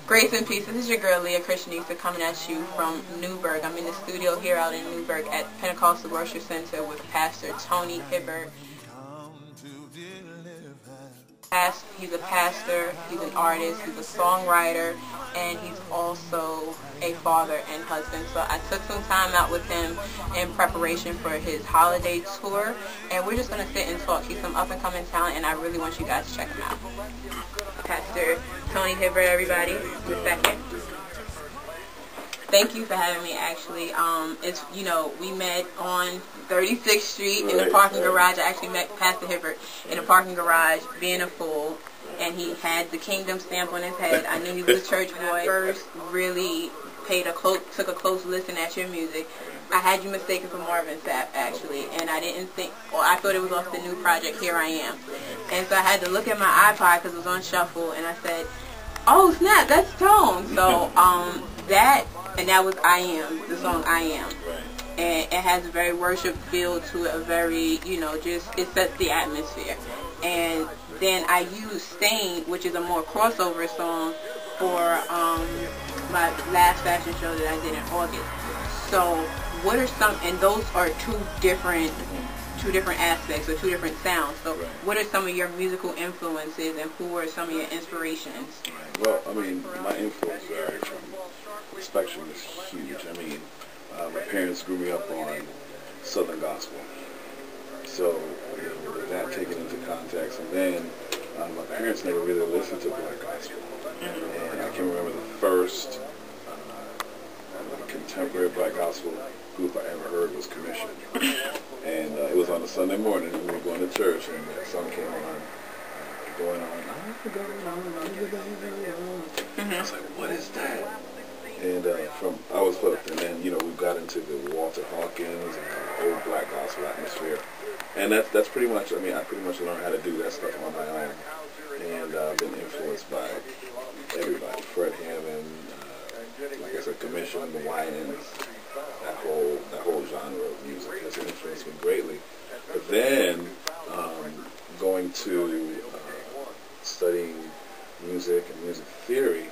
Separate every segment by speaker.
Speaker 1: Grace and peace. This is your girl Leah.Christianista coming at you from Newburgh. I'm in the studio here out in Newburgh at Pentecostal Worship Center with Pastor Tony Hibbert. He's a pastor, he's an artist, he's a songwriter, and he's also a father and husband. So I took some time out with him in preparation for his holiday tour, and we're just going to sit and talk. He's some up-and-coming talent, and I really want you guys to check him out. Pastor Tony Hibbert, everybody, in a second. Thank you for having me, actually. It's, you know, we met on 36th Street in the parking garage. I actually met Pastor Hibbert in a parking garage being a fool, and he had the Kingdom stamp on his head. I knew he was a church boy. First really took a close listen at your music. I had you mistaken for Marvin Sapp, actually, and I didn't think, or I thought it was off the new project, Here I Am. And so I had to look at my iPod because it was on shuffle, and I said, oh snap, that's Tone. So that was I Am, the song I Am. And it has a very worship feel to it, a very, you know, just, it sets the atmosphere. And then I used Stain, which is a more crossover song, for my last fashion show that I did in August. So what are some, and those are two different aspects or two different sounds. So what are some of your musical influences, and who are some of your inspirations?
Speaker 2: Well, I mean, my influence from the spectrum is huge. I mean, my parents grew me up on Southern gospel, so with that taken into context, and then my parents never really listened to black gospel, and I can remember the first contemporary black gospel group I ever heard was Commission, and it was on a Sunday morning, and we were going to church, and the song came on, I was like, what is that? And I was hooked, and then, you know, we got into the Walter Hawkins and the old black gospel atmosphere, and that's pretty much, I mean, I pretty much learned how to do that stuff on my own, and I've been influenced by everybody, Fred Hammond, like I said, Commission, the Winans, that whole genre of music has influenced me greatly. But then, going to studying music and music theory,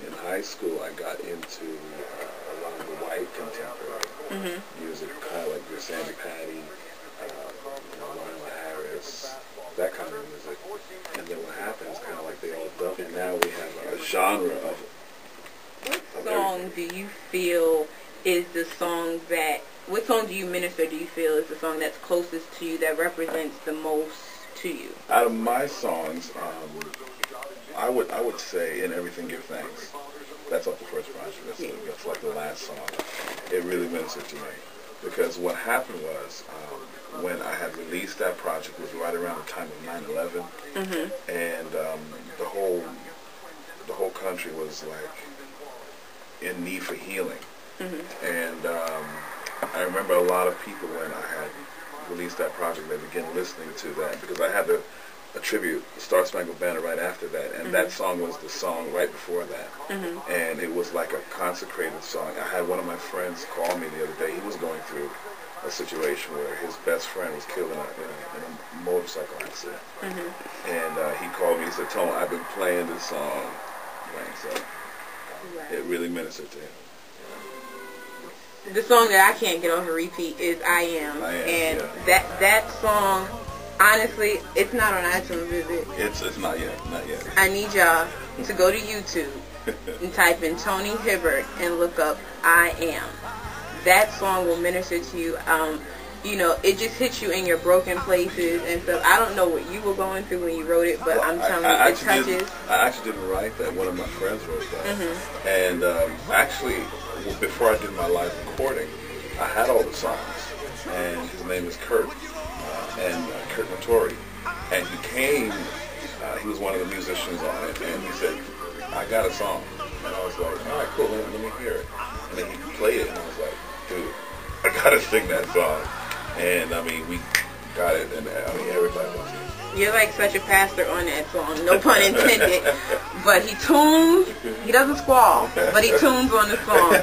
Speaker 2: in high school, I got into a lot of the white contemporary music, kind of like your Sandy Patty, Lionel Harris, that kind of music. And then what happens, kind of like they all dump, and now we have a genre of
Speaker 1: what song do you feel is the song that, what song do you minister, do you feel is the song that's closest to you, that represents the most to you?
Speaker 2: Out of my songs, I would say In Everything Give Thanks. That's off the first project. That's like the last song. It really ministered to me. Because what happened was, when I had released that project, it was right around the time of 9/11. And the whole country was like in need for healing. And I remember a lot of people, when I had released that project, they began listening to that, because I had to attribute the Star Spangled Banner right after that, and that song was the song right before that, and it was like a consecrated song. I had one of my friends call me the other day. He was going through a situation where his best friend was killed in a motorcycle accident, and he called me and said, Tone, I've been playing this song, so it really ministered to him.
Speaker 1: The song that I can't get off a repeat is I Am, and that song, honestly, it's not on iTunes, is it?
Speaker 2: It's not yet.
Speaker 1: I need y'all to go to YouTube and type in Tony Hibbert and look up I Am. That song will minister to you. You know, it just hits you in your broken places and stuff. I don't know what you were going through when you wrote it, but I'm telling you, it touches.
Speaker 2: I actually didn't write that. One of my friends wrote that. And actually, before I did my live recording, I had all the songs. And his name is Kurt. And Kurt Notori, and he came, he was one of the musicians on it, and he said, I got a song, and I was like, all right, cool, let me hear it, and then he played it, and I was like, dude, I gotta sing that song, and I mean, we got it, and I mean, everybody loves it.
Speaker 1: You're like such a pastor on that song, no pun intended, but he tunes, he doesn't squall, but he tunes on the song.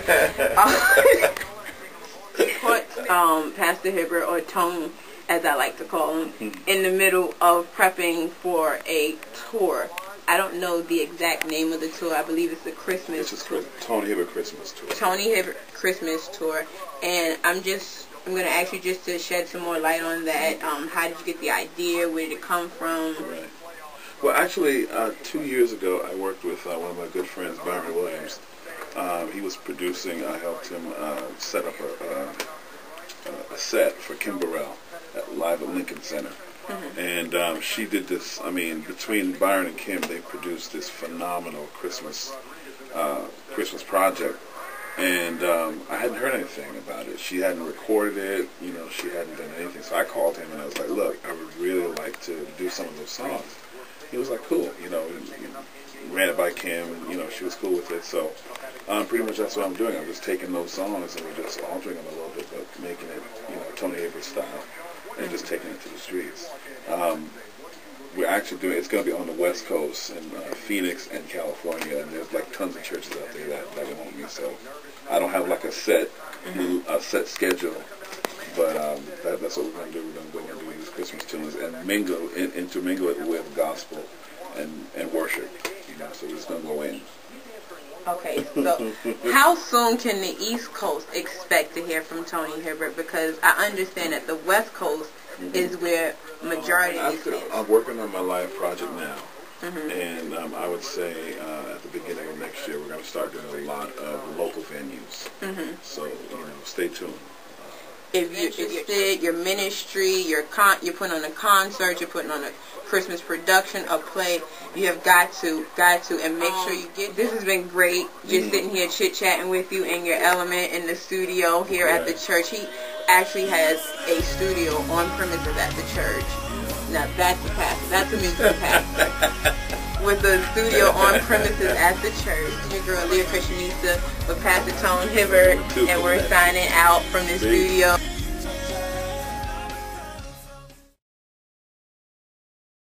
Speaker 1: Pastor Hibbert or Tone as I like to call them, in the middle of prepping for a tour. I don't know the exact name of the tour. I believe it's the Christmas tour.
Speaker 2: Tony Hibbert Christmas tour.
Speaker 1: Tony Hibbert Christmas tour. And I'm going to ask you just to shed some more light on that. How did you get the idea? Where did it come from?
Speaker 2: Right. Well, actually, 2 years ago, I worked with one of my good friends, Byron Williams. He was producing. I helped him set up a set for Kingdom.Girl live at Lincoln Center. And she did this. I mean, between Byron and Kim, they produced this phenomenal Christmas project. And I hadn't heard anything about it. She hadn't recorded it. You know, she hadn't done anything. So I called him and I was like, "Look, I would really like to do some of those songs." He was like, "Cool." You know, ran it by Kim, and, you know, she was cool with it. So pretty much that's what I'm doing. I'm just taking those songs and we're just altering them a little bit, but making it, you know, Tony Hibbert style, and just taking it to the streets. We're actually doing, it's going to be on the West Coast in Phoenix and California, and there's like tons of churches out there that want me. So I don't have like a set schedule, but that's what we're going to do. We're going to go and do these Christmas tunes and intermingle it with gospel and worship. You know, so we're just going to go in.
Speaker 1: Okay, so how soon can the East Coast expect to hear from Tony Hibbert? Because I understand that the West Coast is where majority is.
Speaker 2: I'm working on my live project now, and I would say at the beginning of next year we're going to start doing a lot of local venues. So, you know, stay tuned.
Speaker 1: If you're interested, your ministry, you're putting on a concert, you're putting on a Christmas production, a play, you have got to, and make sure you get. This has been great, just sitting here chit-chatting with you in your element in the studio here at the church. He actually has a studio on premises at the church. Now that's a pastor. That's a musical pastor. With a studio on premises at the church. Your girl Leah.Christianista with Pastor Tony Hibbert, and we're signing out from the studio.